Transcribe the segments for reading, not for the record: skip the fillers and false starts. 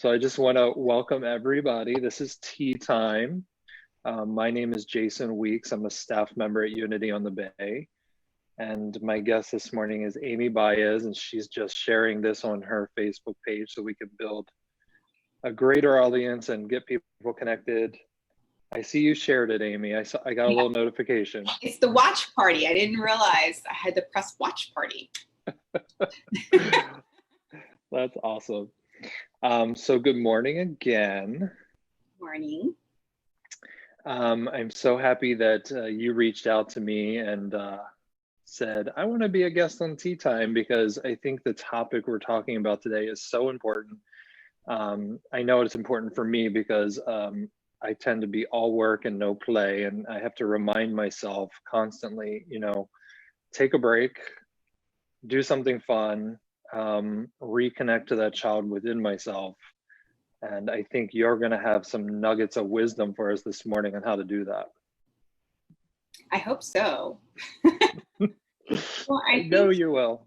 So I just want to welcome everybody. This is Tea Time. My name is Jason Weeks. I'm a staff member at Unity on the Bay. And my guest this morning is Amy Baez, and she's just sharing this on her Facebook page so we can build a greater audience and get people connected. I see you shared it, Amy. I got a little notification. It's the watch party. I didn't realize I had to press watch party. That's awesome. So good morning again. Morning. I'm so happy that you reached out to me and said, I want to be a guest on Tea Time, because I think the topic we're talking about today is so important. I know it's important for me because I tend to be all work and no play, and I have to remind myself constantly, take a break, do something fun, reconnect to that child within myself. And I think you're going to have some nuggets of wisdom for us this morning on how to do that. I hope so. Well, I know you will.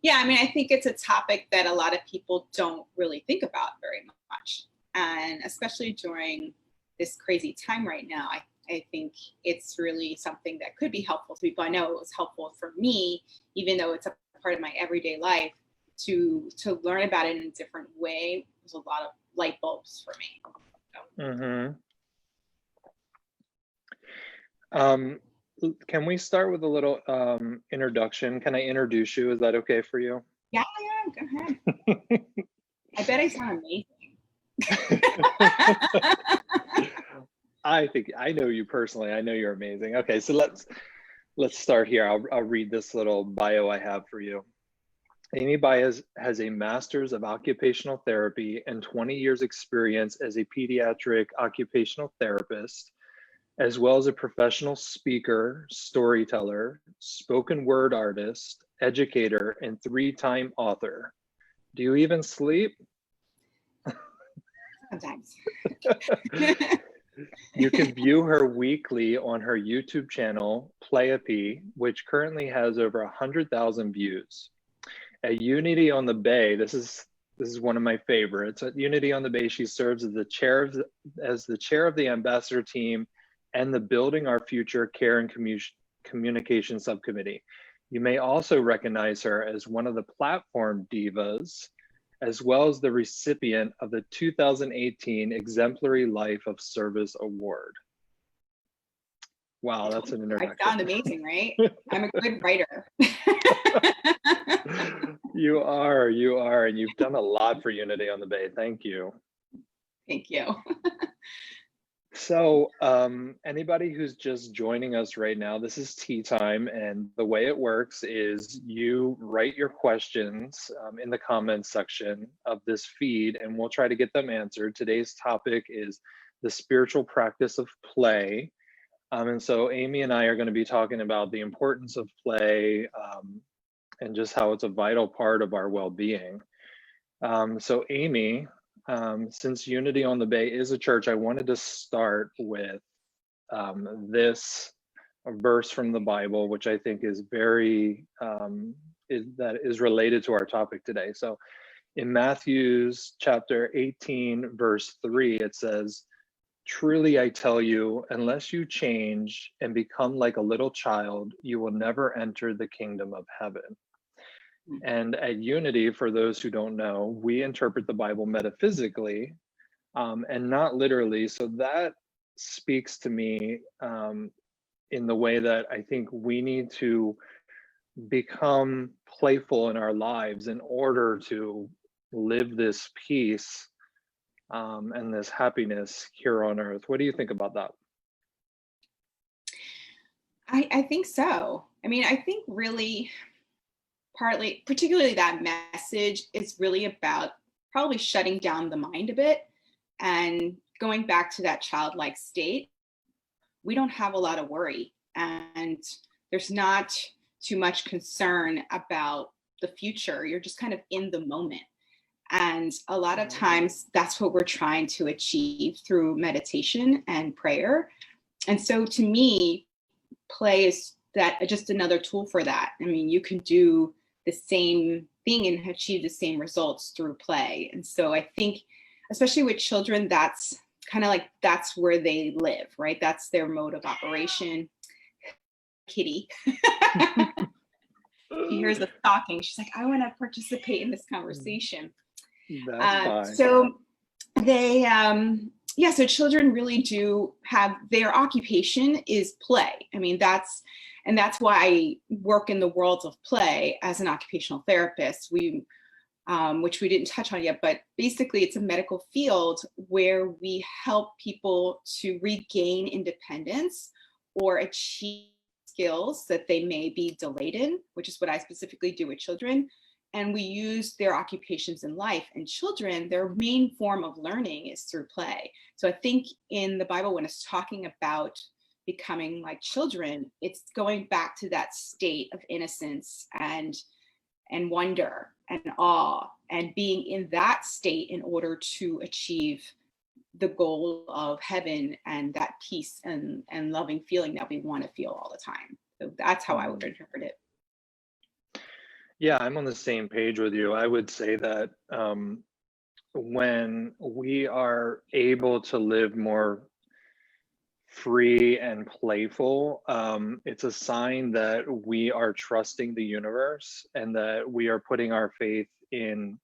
Yeah, I mean, I think it's a topic that a lot of people don't really think about very much. And especially during this crazy time right now, I think it's really something that could be helpful to people. I know it was helpful for me, even though it's a part of my everyday life, to learn about it in a different way. There's a lot of light bulbs for me. So. Can we start with a little introduction? Can I introduce you? Is that okay for you? Yeah, go ahead. I bet I sound amazing. I know you personally. I know you're amazing. Okay, so let's start here. I'll read this little bio I have for you. Amy Baez has a master's of occupational therapy and 20 years experience as a pediatric occupational therapist, as well as a professional speaker, storyteller, spoken word artist, educator, and 3-time author. Do you even sleep? Sometimes. You can view her weekly on her YouTube channel, Playapy, which currently has over 100,000 views. At Unity on the Bay, this is one of my favorites. At Unity on the Bay, she serves as the chair of the ambassador team and the Building Our Future Care and Communication Subcommittee. You may also recognize her as one of the platform divas, as well as the recipient of the 2018 Exemplary Life of Service Award. Wow, that's an introduction. I sound amazing, right? I'm a good writer. You are, and you've done a lot for Unity on the Bay. Thank you. Thank you. So anybody who's just joining us right now, this is Tea Time, and the way it works is you write your questions in the comments section of this feed, and we'll try to get them answered. Today's topic is the spiritual practice of play. And so Amy and I are going to be talking about the importance of play and just how it's a vital part of our well-being. So Amy, since Unity on the Bay is a church, I wanted to start with this verse from the Bible, which I think is that is related to our topic today. So in Matthew's chapter 18, verse 3, it says, "Truly I tell you, unless you change and become like a little child, you will never enter the kingdom of heaven." And at Unity, for those who don't know, we interpret the Bible metaphysically and not literally. So that speaks to me in the way that I think we need to become playful in our lives in order to live this peace and this happiness here on earth. What do you think about that? I think so. I mean, I think really particularly that message is really about probably shutting down the mind a bit and going back to that childlike state. We don't have a lot of worry, and there's not too much concern about the future. You're just kind of in the moment. And a lot of times that's what we're trying to achieve through meditation and prayer. And so to me, play is just another tool for that. I mean, you can do the same thing and achieve the same results through play. And so I think, especially with children, that's kind of like, that's where they live, right? That's their mode of operation. Kitty. She hears us talking. She's like, I want to participate in this conversation. That's fine. So they, so children really do have, their occupation is play. I mean, that's why I work in the world of play as an occupational therapist. Which we didn't touch on yet, but basically it's a medical field where we help people to regain independence or achieve skills that they may be delayed in, which is what I specifically do with children. And we use their occupations in life. And children, their main form of learning is through play. So I think in the Bible, when it's talking about becoming like children, it's going back to that state of innocence and wonder and awe, and being in that state in order to achieve the goal of heaven and that peace and loving feeling that we want to feel all the time. So that's how I would interpret it. Yeah, I'm on the same page with you. I would say that when we are able to live more free and playful, it's a sign that we are trusting the universe and that we are putting our faith in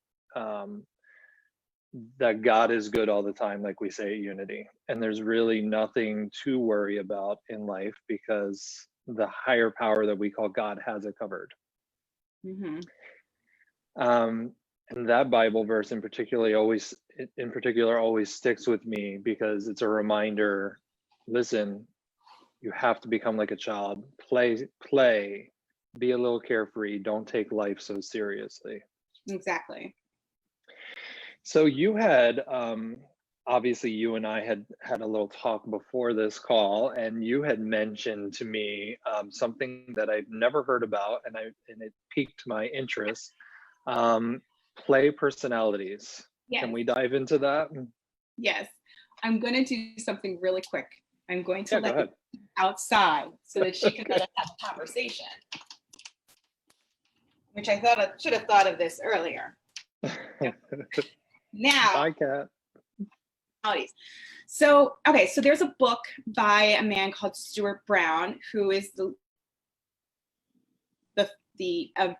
that God is good all the time, like we say at Unity. And there's really nothing to worry about in life because the higher power that we call God has it covered. Mm-hmm. And that Bible verse in particular always sticks with me because it's a reminder. Listen, you have to become like a child. Play, be a little carefree. Don't take life so seriously. Exactly. So you had, obviously you and I had a little talk before this call, and you had mentioned to me something that I'd never heard about, and it piqued my interest. Play personalities. Yes. Can we dive into that? Yes. I'm going to do something really quick. I'm going to let her outside so that she can let us have a conversation. Which I thought I should have thought of this earlier. Now, bye, Kat. So there's a book by a man called Stuart Brown, who is the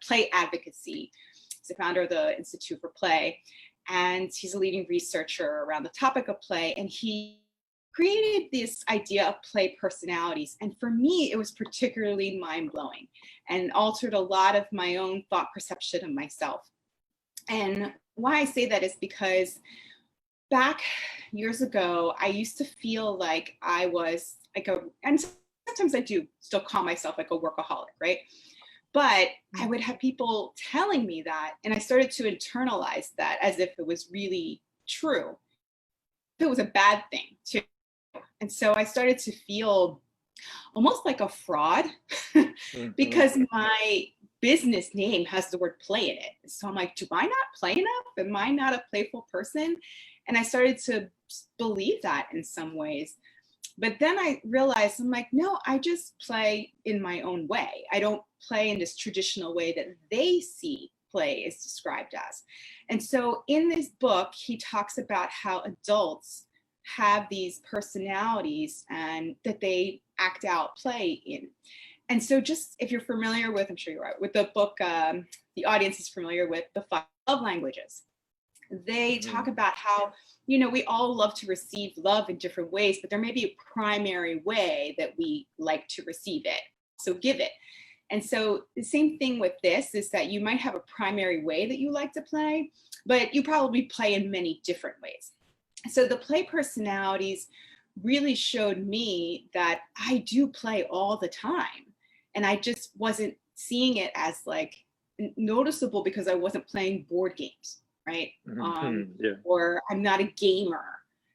play advocacy. He's the founder of the Institute for Play, and he's a leading researcher around the topic of play. And he created this idea of play personalities. And for me, it was particularly mind-blowing and altered a lot of my own thought perception of myself. And why I say that is because back years ago, I used to feel like I was like and sometimes I do still call myself like a workaholic, right? But I would have people telling me that, and I started to internalize that as if it was really true. It was a bad thing too. And so I started to feel almost like a fraud because my business name has the word play in it. So I'm like, do I not play enough? Am I not a playful person? And I started to believe that in some ways. But then I realized, I'm like, no, I just play in my own way. I don't play in this traditional way that they see play is described as. And so in this book, he talks about how adults have these personalities and that they act out play in. And so just if you're familiar with, I'm sure you are, with the book, the audience is familiar with the 5 love languages. They talk about how, we all love to receive love in different ways, but there may be a primary way that we like to receive it. So give it. And so the same thing with this is that you might have a primary way that you like to play, but you probably play in many different ways. So the play personalities really showed me that I do play all the time. And I just wasn't seeing it as like noticeable because I wasn't playing board games, right? Or I'm not a gamer.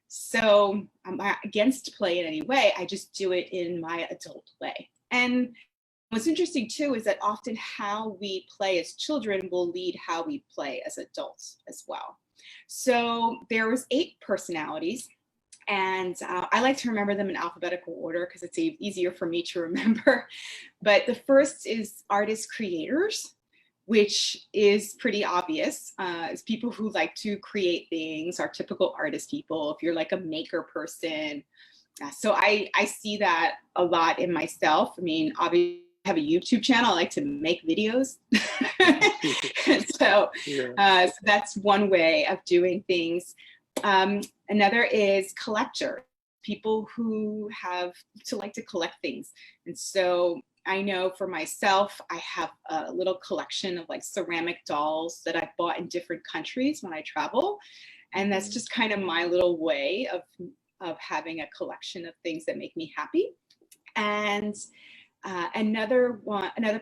So I'm not against play in any way. I just do it in my adult way. And what's interesting too is that often how we play as children will lead how we play as adults as well. So there was 8 personalities, and I like to remember them in alphabetical order because it's easier for me to remember. But the first is artists creators. which is pretty obvious. It's people who like to create things, are typical artist people. If you're like a maker person, so I see that a lot in myself. I mean, obviously I have a YouTube channel. I like to make videos. So, Yeah. so that's one way of doing things. Another is collector, people who have to like to collect things. And so I know for myself, I have a little collection of like ceramic dolls that I've bought in different countries when I travel. And that's just kind of my little way of having a collection of things that make me happy. And another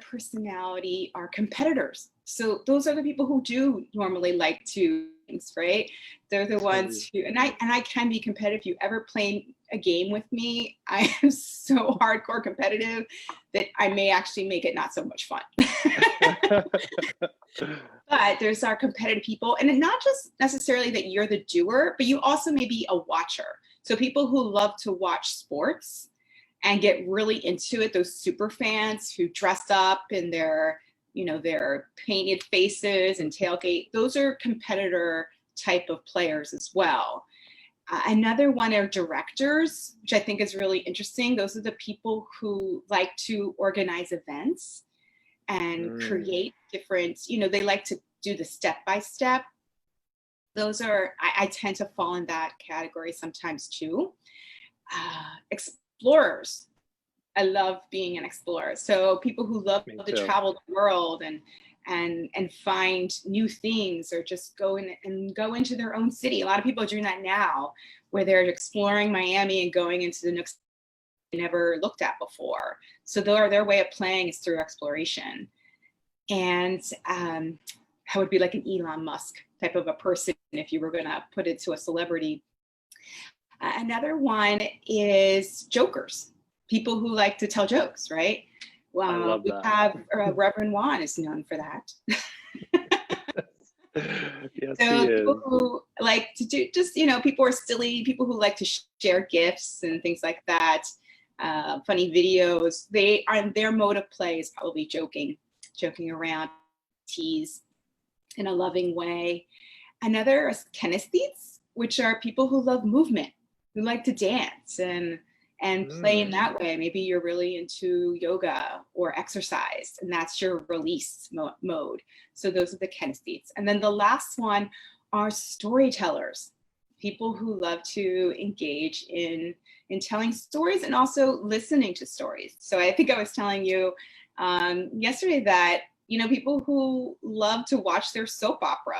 personality are competitors. So those are the people who do normally like to things, right? They're the ones who, and I can be competitive. If you ever play a game with me, I am so hardcore competitive that I may actually make it not so much fun. But there's our competitive people, and not just necessarily that you're the doer, but you also may be a watcher. So people who love to watch sports and get really into it, those super fans who dress up in their, their painted faces and tailgate, those are competitor type of players as well. Another one are directors, which I think is really interesting. Those are the people who like to organize events and create different, they like to do the step-by-step. Those are, I tend to fall in that category sometimes too. Explorers. I love being an explorer. So people who love to travel the world and find new things, or just go into their own city. A lot of people are doing that now, where they're exploring Miami and going into the next they never looked at before. So their way of playing is through exploration. And I would be like an Elon Musk type of a person if you were going to put it to a celebrity. Another one is jokers, people who like to tell jokes, right? Well, we have Reverend Juan is known for that. Yes, so people who like to do just, people are silly, people who like to share gifts and things like that, funny videos. Their mode of play is probably joking around, tease in a loving way. Another is kinesthetes, which are people who love movement, who like to dance and play in that way. Maybe you're really into yoga or exercise, and that's your release mode. So those are the kinesthetes. And then the last one are storytellers, people who love to engage in telling stories and also listening to stories. So I think I was telling you yesterday that, people who love to watch their soap opera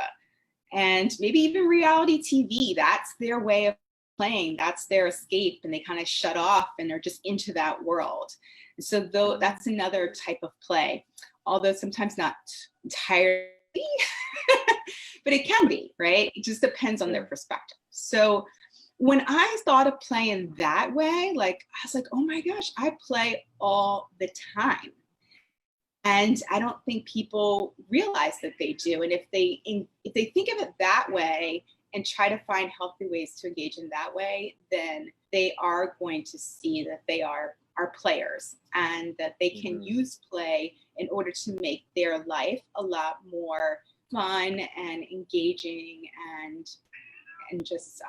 and maybe even reality TV, that's their way of playing, that's their escape, and they kind of shut off and they're just into that world. And so that's another type of play, although sometimes not entirely, but it can be, right? It just depends on their perspective. So when I thought of playing that way, I was like, oh my gosh, I play all the time. And I don't think people realize that they do. And if they think of it that way and try to find healthy ways to engage in that way, then they are going to see that they are players, and that they can use play in order to make their life a lot more fun and engaging and just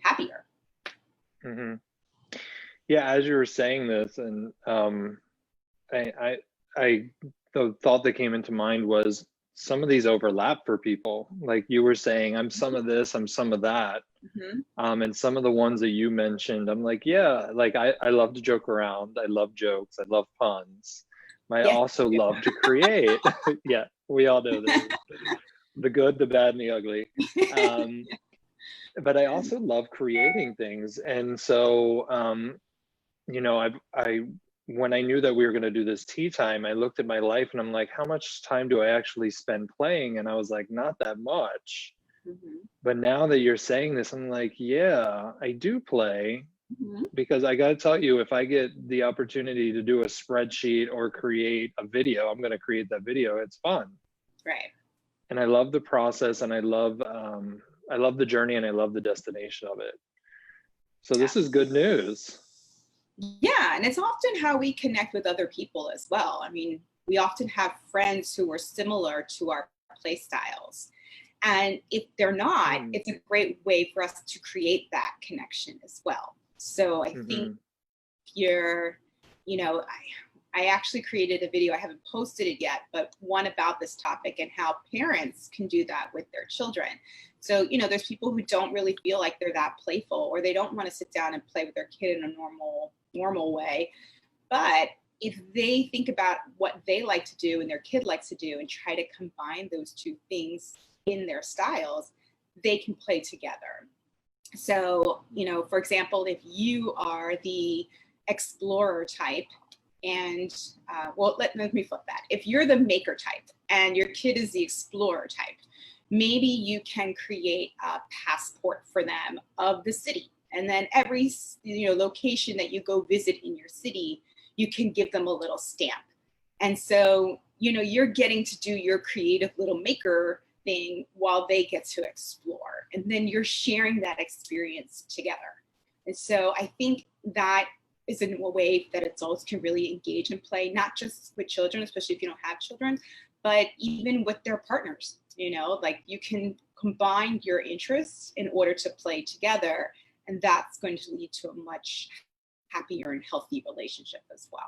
happier. Mm-hmm. Yeah, as you were saying this, and the thought that came into mind was some of these overlap for people. Like you were saying, I'm some of this, I'm some of that. And some of the ones that you mentioned, I'm like, yeah, like I love to joke around. I love jokes. I love puns. I also love to create. Yeah, we all know this. The good, the bad, and the ugly. But I also love creating things. And so, when I knew that we were going to do this tea time, I looked at my life and I'm like, how much time do I actually spend playing? And I was like, not that much. But now that you're saying this, I'm like, yeah, I do play, because I got to tell you, if I get the opportunity to do a spreadsheet or create a video, I'm going to create that video. It's fun. Right. And I love the process, and I love the journey, and I love the destination of it. So this is good news. Yeah, and it's often how we connect with other people as well. I mean, we often have friends who are similar to our play styles. And if they're not, Mm, it's a great way for us to create that connection as well. So I think mhm. you're, you know, I actually created a video, I haven't posted it yet, but one about this topic and how parents can do that with their children. So, there's people who don't really feel like they're that playful, or they don't want to sit down and play with their kid in a normal way. But if they think about what they like to do and their kid likes to do and try to combine those two things in their styles, they can play together. So, for example, if you are the explorer type, and let me flip that. If you're the maker type and your kid is the explorer type, maybe you can create a passport for them of the city. And then every location that you go visit in your city, you can give them a little stamp. And so, you're getting to do your creative little maker thing while they get to explore. And then you're sharing that experience together. And so I think that is in a way that adults can really engage and play, not just with children, especially if you don't have children, but even with their partners. Like you can combine your interests in order to play together, and that's going to lead to a much happier and healthy relationship as well.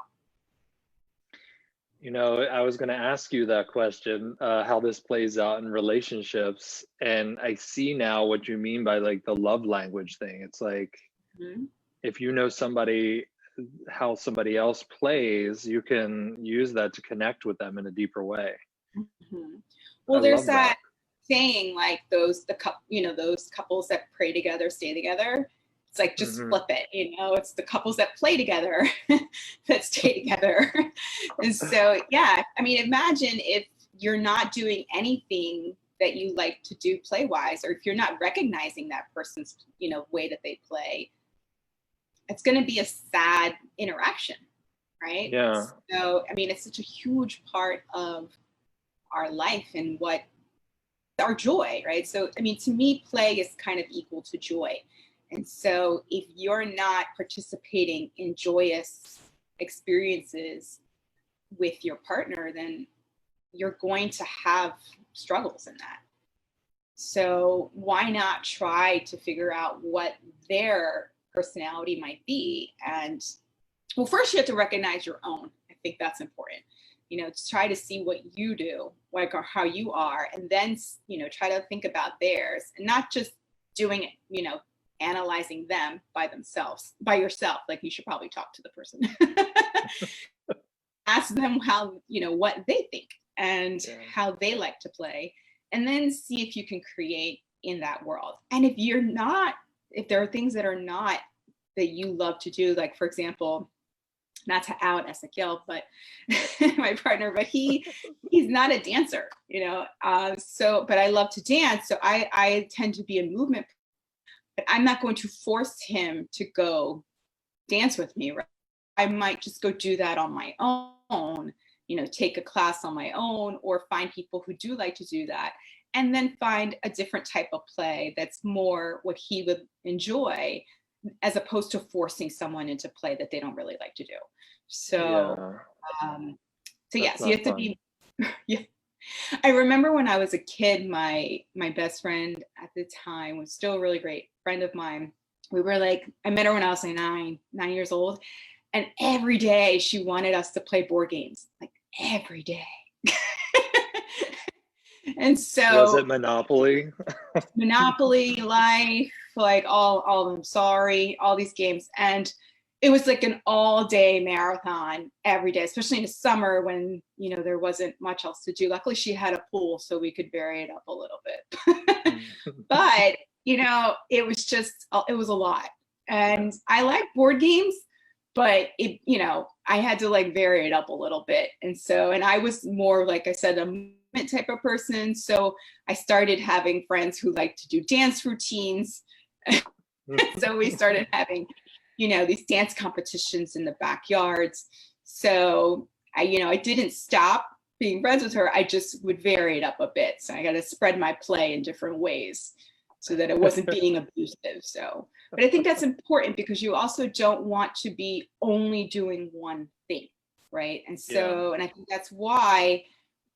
I was going to ask you that question, how this plays out in relationships. And I see now what you mean by like the love language thing. It's like, Mm-hmm. if you know somebody, how somebody else plays, you can use that to connect with them in a deeper way. Mm-hmm. I Well, there's love that that. saying, like those couples that pray together stay together. It's like, just Hmm. flip it. It's the couples that play together that stay together. And so, yeah, I mean, imagine if you're not doing anything that you like to do play wise, or if you're not recognizing that person's way that they play, it's going to be a sad interaction, right? Yeah. So I mean, it's such a huge part of our life and what our joy, right? So, I mean, to me, play is kind of equal to joy. And so, if you're not participating in joyous experiences with your partner, then you're going to have struggles in that. So, why not try to figure out what their personality might be? And well, first you have to recognize your own. I think that's important. To try to see what you do, like, or how you are, and then try to think about theirs, and not just doing it, analyzing them by yourself. Like, you should probably talk to the person. Ask them how, what they think and Yeah. how they like to play, and then see if you can create in that world. And if there are things that are not that you love to do, like, for example, not to out Ezekiel, but my partner, but he's not a dancer, but I love to dance. So I tend to be a movement, but I'm not going to force him to go dance with me. Right? I might just go do that on my own, take a class on my own, or find people who do like to do that, and then find a different type of play that's more what he would enjoy, as opposed to forcing someone into play that they don't really like to do. So, Yeah. um, That's so you not have to fun. be. Yeah. I remember when I was a kid, my best friend at the time was still a really great friend of mine. We were like, I met her when I was like 9 years old, and every day she wanted us to play board games, like every day. And Was it so Monopoly? Monopoly, Life, like all of them, Sorry, all these games. And it was like an all day marathon every day, especially in the summer when, there wasn't much else to do. Luckily, she had a pool, so we could vary it up a little bit. But, it was a lot. Yeah. And I like board games, but I had to like vary it up a little bit. And I was more, like I said, a movement type of person. So I started having friends who like to do dance routines. So we started having, these dance competitions in the backyards. So I didn't stop being friends with her. I just would vary it up a bit. So I got to spread my play in different ways. so that it wasn't being abusive. So, but I think that's important because you also don't want to be only doing one thing, right? And so, and I think that's why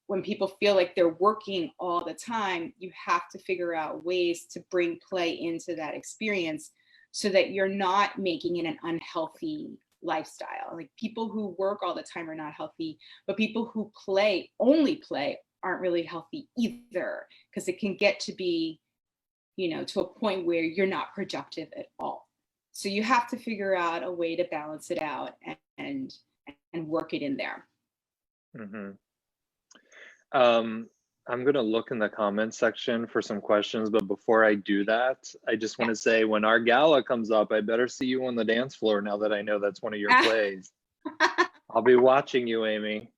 when people feel like they're working all the time, you have to figure out ways to bring play into that experience so that you're not making it an unhealthy lifestyle. Like people who work all the time are not healthy, but people who only play, aren't really healthy either, because it can get to be, to a point where you're not productive at all. So you have to figure out a way to balance it out and work it in there. Mm-hmm. I'm going to look in the comments section for some questions, but before I do that, I just want to say when our gala comes up, I better see you on the dance floor now that I know that's one of your plays. I'll be watching you, Amy.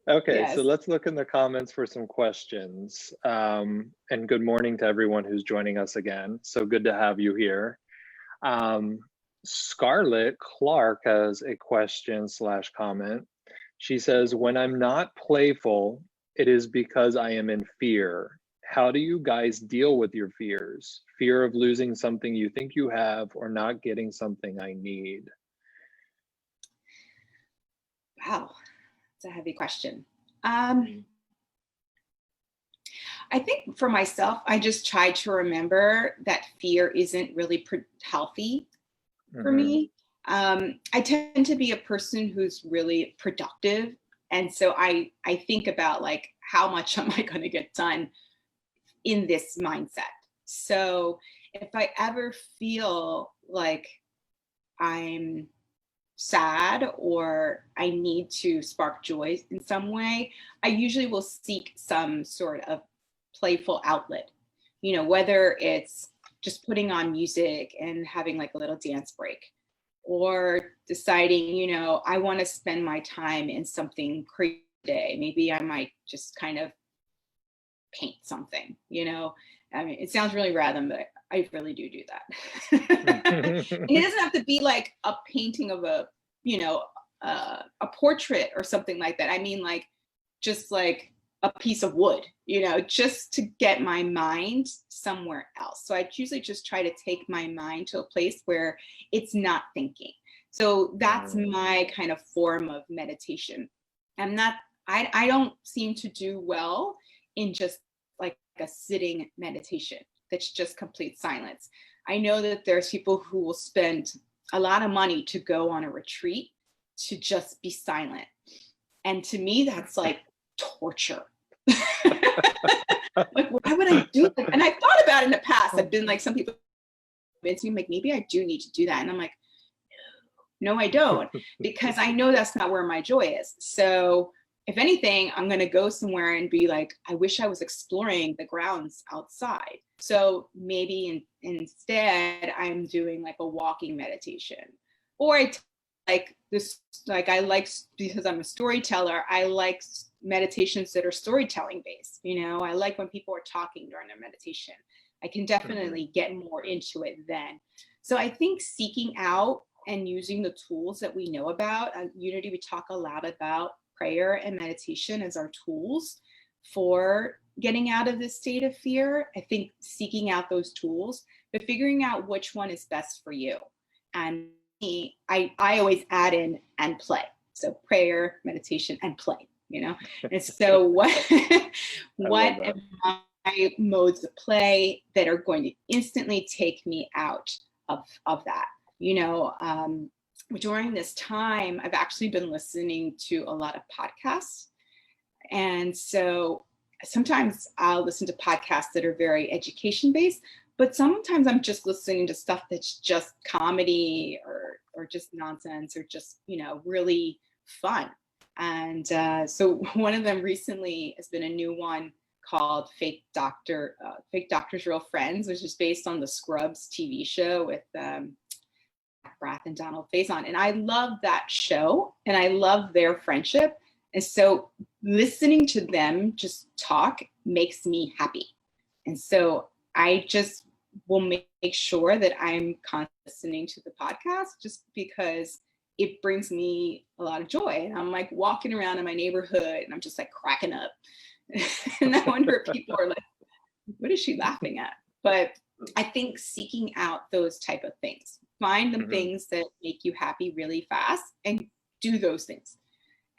Okay, yes. So let's look in the comments for some questions. And good morning to everyone who's joining us again. So good to have you here. Scarlett Clark has a question/comment. She says, when I'm not playful, it is because I am in fear. How do you guys deal with your fears? Fear of losing something you think you have or not getting something I need? Wow, it's a heavy question. I think for myself, I just try to remember that fear isn't really healthy for me. I tend to be a person who's really productive. And so I think about like, how much am I going to get done in this mindset? So if I ever feel like I'm sad or I need to spark joy in some way, I usually will seek some sort of playful outlet, whether it's just putting on music and having like a little dance break, or deciding, I want to spend my time in something creative today. Maybe I might just kind of paint something, I mean, it sounds really random, but I really do that. And it doesn't have to be like a painting of a portrait or something like that. I mean, like, just like a piece of wood, just to get my mind somewhere else. So I usually just try to take my mind to a place where it's not thinking. So that's my kind of form of meditation. I don't seem to do well in just like a sitting meditation that's just complete silence. I know that there's people who will spend a lot of money to go on a retreat to just be silent. And to me, that's like torture. Like, why would I do that? And I thought about it in the past. I've been like, some people convince me, like, maybe I do need to do that. And I'm like, no, I don't, because I know that's not where my joy is. So if anything, I'm going to go somewhere and be like, I wish I was exploring the grounds outside. So maybe instead I'm doing like a walking meditation, or because I'm a storyteller, I like meditations that are storytelling based. I like when people are talking during their meditation. I can definitely get more into it then. So I think seeking out and using the tools that we know about at Unity, we talk a lot about prayer and meditation as our tools for getting out of this state of fear. I think seeking out those tools, but figuring out which one is best for you. And I always add in and play. So prayer, meditation, and play, And so what am my modes of play that are going to instantly take me out of that? During this time, I've actually been listening to a lot of podcasts. And so sometimes I'll listen to podcasts that are very education based, but sometimes I'm just listening to stuff that's just comedy or just nonsense or just, really fun. And so one of them recently has been a new one called Fake Doctors, Real Friends, which is based on the Scrubs TV show with Brath and Donald Faison. And I love that show and I love their friendship. And so listening to them just talk makes me happy. And so I just will make sure that I'm constantly listening to the podcast just because it brings me a lot of joy. And I'm like walking around in my neighborhood and I'm just like cracking up. And I wonder if people are like, what is she laughing at? But I think seeking out those type of things, find the things that make you happy really fast and do those things.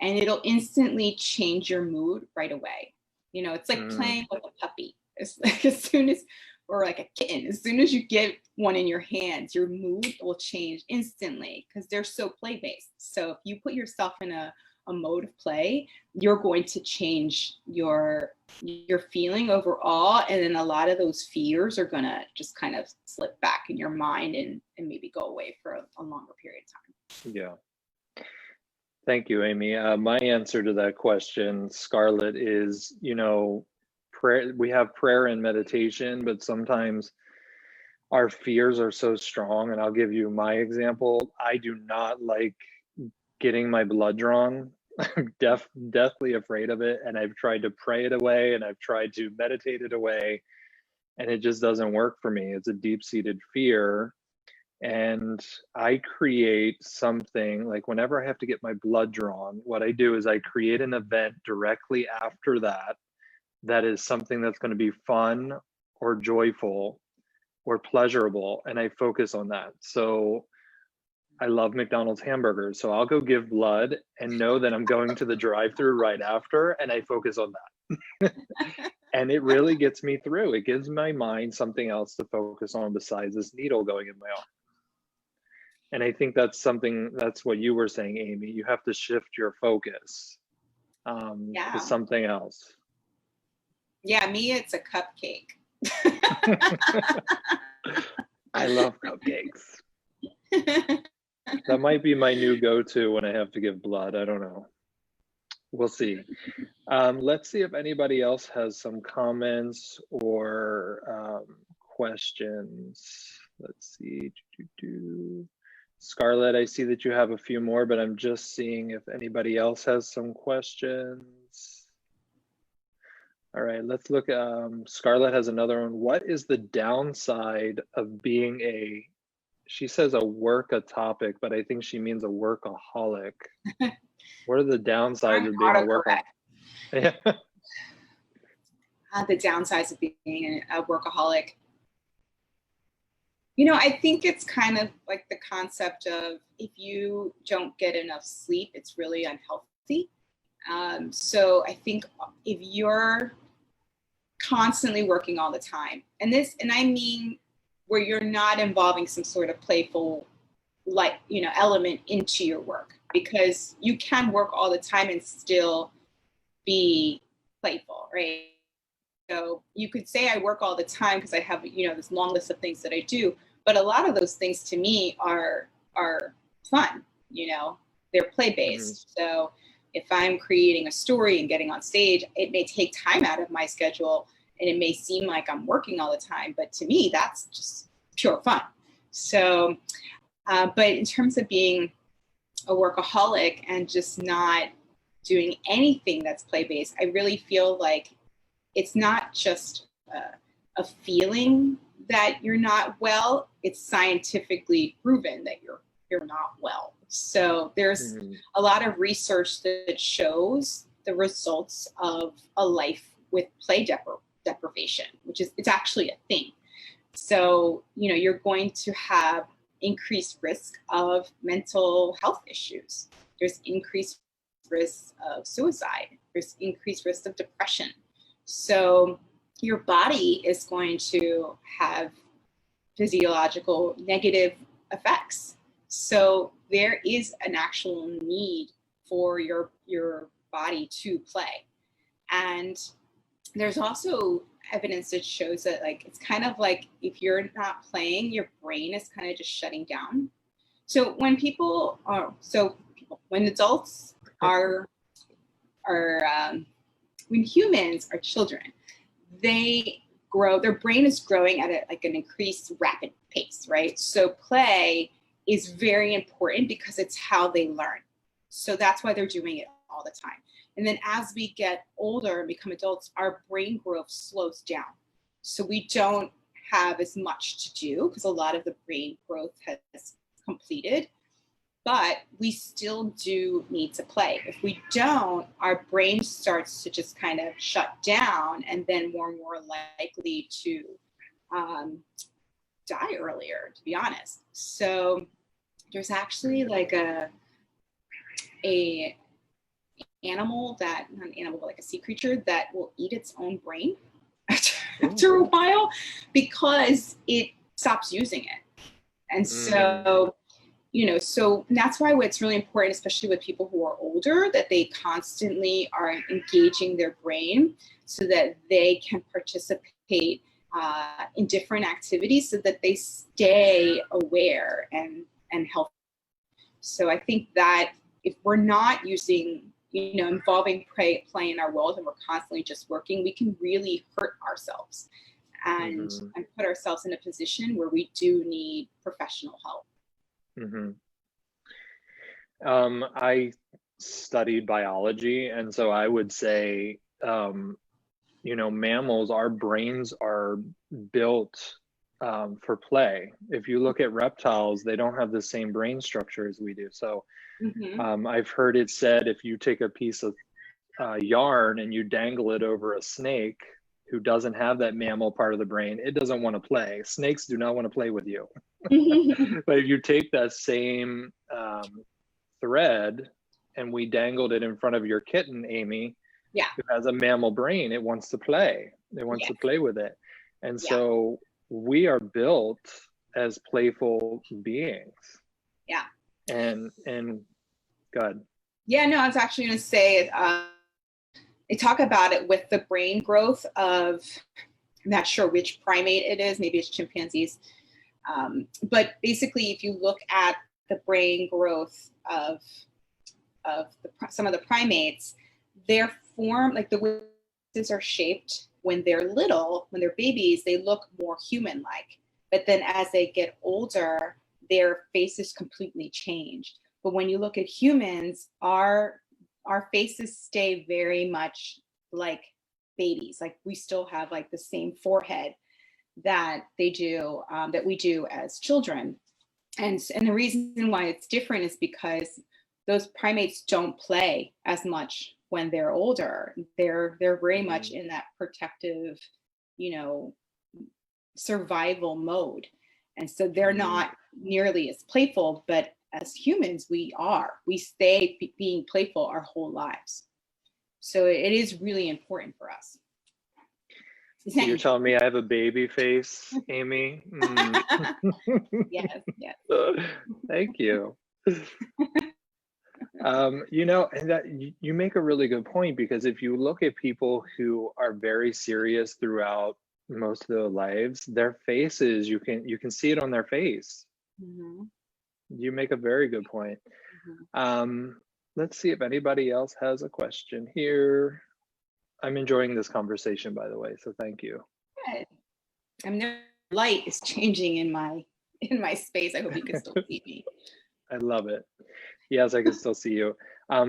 And it'll instantly change your mood right away. You know, it's like playing with a puppy. It's like as soon as, or like a kitten, as soon as you get one in your hands, your mood will change instantly because they're so play-based. So if you put yourself in a mode of play, you're going to change your feeling overall. And then a lot of those fears are going to just kind of slip back in your mind and maybe go away for a longer period of time. Yeah. Thank you, Amy. My answer to that question, Scarlett, is, you know, prayer. We have prayer and meditation, but sometimes our fears are so strong. And I'll give you my example. I do not like getting my blood drawn. I'm deathly afraid of it. And I've tried to pray it away and I've tried to meditate it away. And it just doesn't work for me. It's a deep-seated fear. And I create something like whenever I have to get my blood drawn, what I do is I create an event directly after that, that is something that's going to be fun or joyful or pleasurable. And I focus on that. So I love McDonald's hamburgers. So I'll go give blood and know that I'm going to the drive-through right after, and I focus on that. And it really gets me through. It gives my mind something else to focus on besides this needle going in my arm. And I think that's what you were saying, Amy. You have to shift your focus to something else. Yeah, me, it's a cupcake. I love cupcakes. That might be my new go-to when I have to give blood. I don't know. We'll see. Let's see if anybody else has some comments or questions. Let's see. Scarlett, I see that you have a few more, but I'm just seeing if anybody else has some questions. All right, let's look. Scarlett has another one. What is the downside of being she says a workaholic, but I think she means a workaholic. What are the downsides of being a workaholic? Yeah. The downsides of being a workaholic. You know, I think it's kind of like the concept of if you don't get enough sleep, it's really unhealthy. So I think if you're constantly working all the time, and I mean where you're not involving some sort of playful, like, you know, element into your work, because you can work all the time and still be playful, right? So you could say I work all the time because I have, you know, this long list of things that I do, but a lot of those things to me are fun, you know, they're play-based. So if I'm creating a story and getting on stage, it may take time out of my schedule and it may seem like I'm working all the time, but to me, that's just pure fun. So, but in terms of being a workaholic and just not doing anything that's play-based, I really feel like it's not just a feeling that you're not well, it's scientifically proven that you're not well. So there's a lot of research that shows the results of a life with play deprivation, it's actually a thing. So, you know, you're going to have increased risk of mental health issues. There's increased risk of suicide. There's increased risk of depression. So your body is going to have physiological negative effects. So there is an actual need for your body to play. And there's also evidence that shows that, like, it's kind of like if you're not playing, your brain is kind of just shutting down. So when when adults when humans are children, their brain is growing at an increased rapid pace, right? So play is very important because it's how they learn. So that's why they're doing it all the time. And then as we get older and become adults, our brain growth slows down. So we don't have as much to do because a lot of the brain growth has completed. but we still do need to play. If we don't, our brain starts to just kind of shut down, and then we're more likely to die earlier, to be honest. So there's actually like a animal that, not an animal, but like a sea creature that will eat its own brain after a while because it stops using it. And so, you know, so that's why it's really important, especially with people who are older, that they constantly are engaging their brain so that they can participate in different activities so that they stay aware and healthy. So I think that if we're not using, you know, involving play in our world, and we're constantly just working, we can really hurt ourselves and put ourselves in a position where we do need professional help. I studied biology, and so I would say, you know, mammals, our brains are built for play. If you look at reptiles, they don't have the same brain structure as we do. So I've heard it said, if you take a piece of yarn and you dangle it over a snake who doesn't have that mammal part of the brain, it doesn't want to play. Snakes do not want to play with you. But if you take that same thread and we dangled it in front of your kitten, Amy, who has a mammal brain, it wants to play. It wants to play with it. And so we are built as playful beings. And good. Yeah, no, I was actually going to say, they talk about it with the brain growth of, I'm not sure which primate it is, maybe it's chimpanzees. But basically, if you look at the brain growth of some of the primates, their form, like the way faces are shaped when they're little, when they're babies, they look more human-like. But then as they get older, their faces completely change. But when you look at humans, our faces stay very much like babies. Like we still have like the same forehead that they do, that we do as children. And the reason why it's different is because those primates don't play as much when they're older. They're very much in that protective, you know, survival mode. And so they're not nearly as playful, but as humans, we stay being playful our whole lives. So it is really important for us. So you're telling me I have a baby face, Amy? Yes. Thank you. You know, and that you make a really good point, because if you look at people who are very serious throughout most of their lives, their faces, you can see it on their face. You make a very good point. Let's see if anybody else has a question here. I'm enjoying this conversation, by the way, so thank you. Good. I mean, the light is changing in my space. I hope you can still see me. I love it. Yes, I can still see you.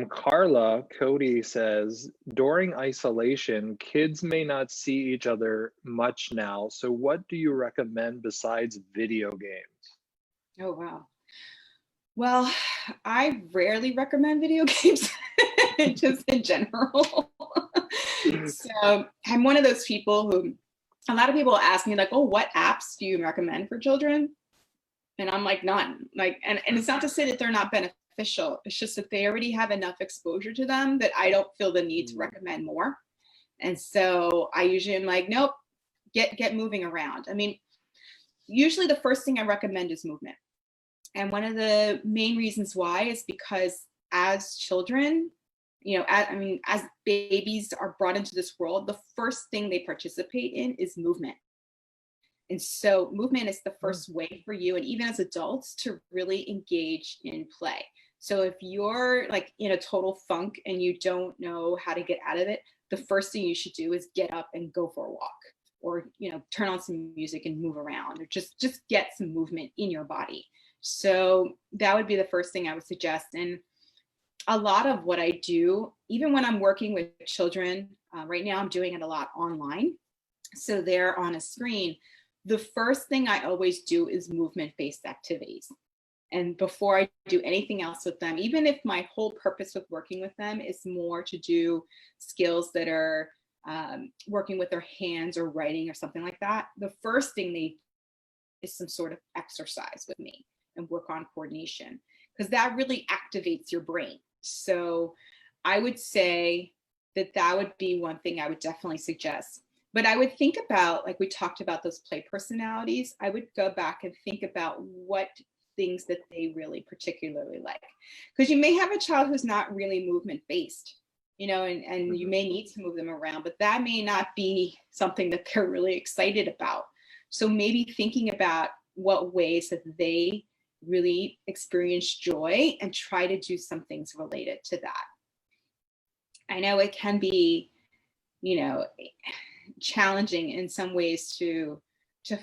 Carla Cody says, during isolation, kids may not see each other much now. So what do you recommend besides video games? Oh, wow. Well, I rarely recommend video games, just in general. So I'm one of those people who, a lot of people ask me like, oh, what apps do you recommend for children? And I'm like, none. Like, and it's not to say that they're not beneficial. It's just that they already have enough exposure to them that I don't feel the need to recommend more. And so I usually am like, nope, get moving around. I mean, usually the first thing I recommend is movement. And one of the main reasons why is because as children, you know, as babies are brought into this world, the first thing they participate in is movement. And so movement is the first way for you, and even as adults, to really engage in play. So if you're like in a total funk and you don't know how to get out of it, the first thing you should do is get up and go for a walk, or, you know, turn on some music and move around, or just get some movement in your body. So that would be the first thing I would suggest. And a lot of what I do, even when I'm working with children, right now I'm doing it a lot online. So they're on a screen. The first thing I always do is movement-based activities. And before I do anything else with them, even if my whole purpose with working with them is more to do skills that are working with their hands or writing or something like that, the first thing they is some sort of exercise with me and work on coordination, because that really activates your brain. So I would say that would be one thing I would definitely suggest. But I would think about, like we talked about those play personalities, I would go back and think about what things that they really particularly like. Because you may have a child who's not really movement based, and you may need to move them around, but that may not be something that they're really excited about. So maybe thinking about what ways that they really experience joy and try to do some things related to that. I know it can be, challenging in some ways to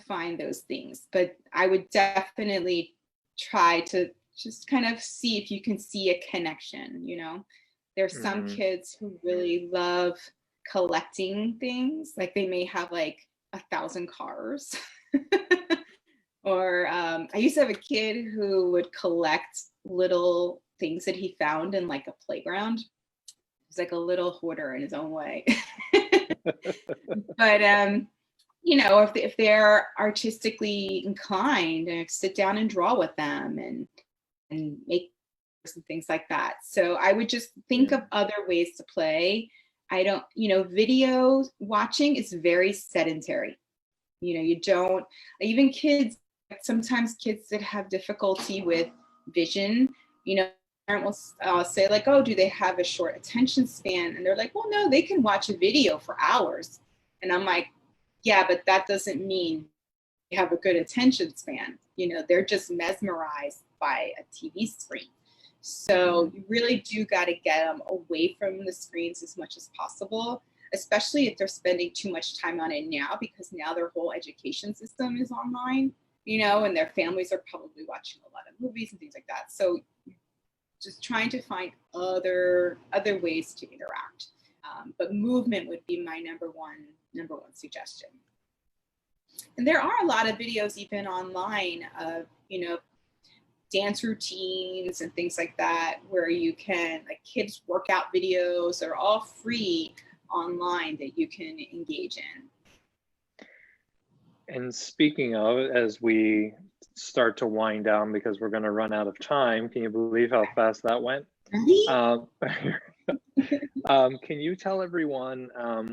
find those things, but I would definitely try to just kind of see if you can see a connection. There's some kids who really love collecting things, like they may have like 1,000 cars. Or I used to have a kid who would collect little things that he found in like a playground. He's like a little hoarder in his own way. But if they're artistically inclined, sit down and draw with them and make some things like that. So I would just think of other ways to play. Video watching is very sedentary. You don't, even kids, sometimes kids that have difficulty with vision, parent will say like, oh, do they have a short attention span? And they're like, well, no, they can watch a video for hours. And I'm like, yeah, but that doesn't mean you have a good attention span. They're just mesmerized by a TV screen. So you really do got to get them away from the screens as much as possible, especially if they're spending too much time on it now, because now their whole education system is online, and their families are probably watching a lot of movies and things like that. So just trying to find other ways to interact. But movement would be my number one suggestion. And there are a lot of videos even online of, dance routines and things like that, where you can, like kids workout videos are all free online that you can engage in. And speaking of, as we start to wind down because we're going to run out of time, can you believe how fast that went? Can you tell everyone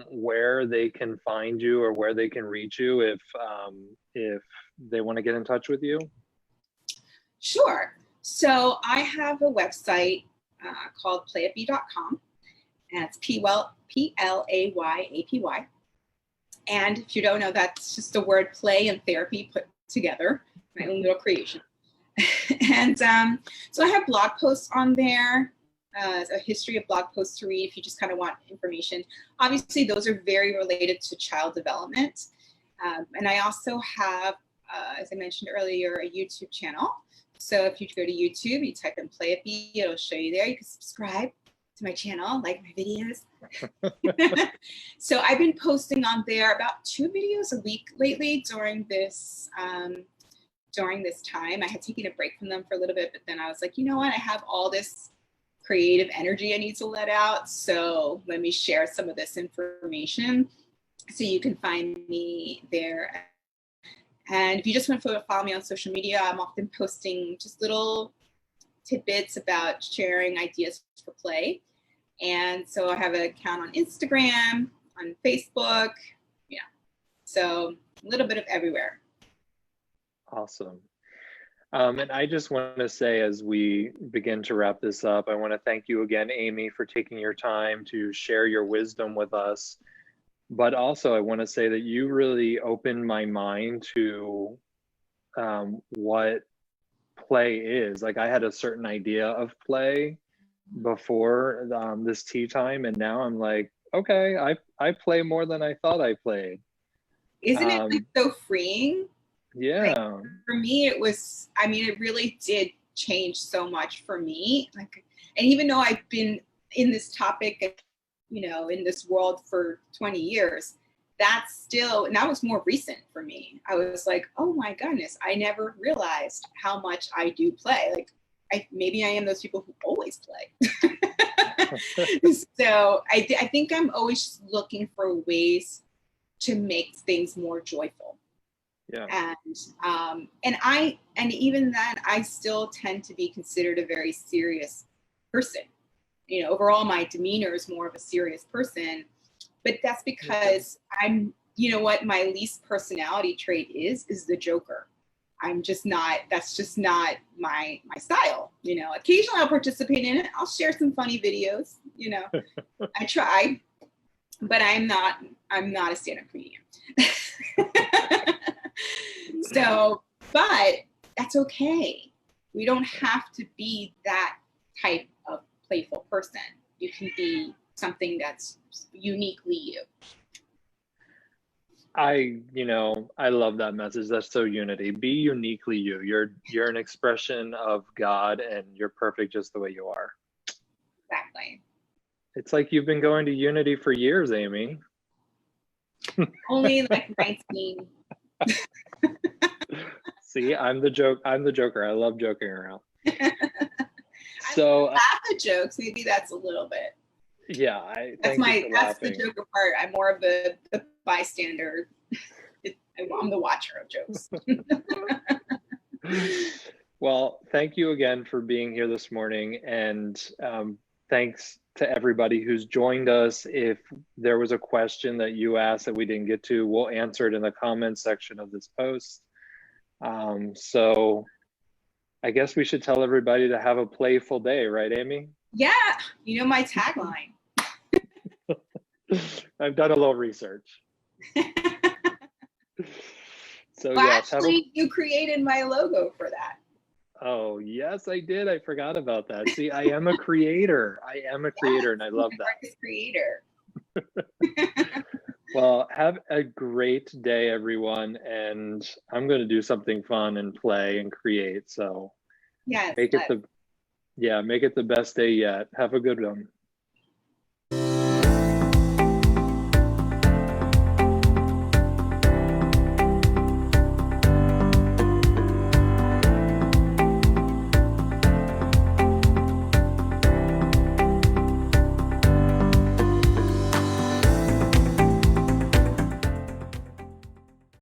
where they can find you or where they can reach you if they want to get in touch with you? Sure. So I have a website called Playapy.com, and it's Playapy. And if you don't know, that's just the word play and therapy put together, my own little creation. And so I have blog posts on there, a history of blog posts to read if you just kind of want information. Obviously, those are very related to child development. And I also have, as I mentioned earlier, a YouTube channel. So if you go to YouTube, you type in Playapy, it'll show you there. You can subscribe to my channel, like my videos. So I've been posting on there about 2 videos a week lately during this time. I had taken a break from them for a little bit, but then I was like, you know what? I have all this creative energy I need to let out. So let me share some of this information. So you can find me there. And if you just want to follow me on social media, I'm often posting just little tidbits about sharing ideas for play. And so I have an account on Instagram, on Facebook, so a little bit of everywhere. Awesome. And I just want to say, as we begin to wrap this up, I want to thank you again, Amy, for taking your time to share your wisdom with us. But also, I want to say that you really opened my mind to what play is. Like, I had a certain idea of play before this tea time, and now I'm like, okay, I play more than I thought I played. Isn't it like so freeing? Yeah. Like, for me, it was, it really did change so much for me. Like, and even though I've been in this topic, in this world for 20 years, that's still, and that was more recent for me. I was like, oh my goodness, I never realized how much I do play. Like, maybe I am those people who always play. So I think I'm always looking for ways to make things more joyful. Yeah. And even then, I still tend to be considered a very serious person. You know, overall, my demeanor is more of a serious person, but that's because I'm, you know what, my least personality trait is the joker. I'm just not, that's just not my style. You know, occasionally I'll participate in it. I'll share some funny videos, you know, I try, but I'm not a stand-up comedian. So, but that's okay. We don't have to be that type of playful person. You can be something that's uniquely you. I love that message. That's so unity. Be uniquely you. You're an expression of God, and you're perfect just the way you are. Exactly. It's like you've been going to Unity for years, Amy. Only like 19. See, I'm the joker. I love joking around. So laugh at jokes. Maybe that's a little bit. Yeah, that's the joker part. I'm more of the bystander. I'm the watcher of jokes. Well, thank you again for being here this morning, and thanks to everybody who's joined us. If there was a question that you asked that we didn't get to, we'll answer it in the comments section of this post. So I guess we should tell everybody to have a playful day, right, Amy? Yeah, you know my tagline. I've done a little research. So well, yes, actually, you created my logo for that. Oh, yes, I did. I forgot about that. See, I am a creator. And I love that. Creator. Well, have a great day, everyone. And I'm going to do something fun and play and create. So yes, make it the best day yet. Have a good one.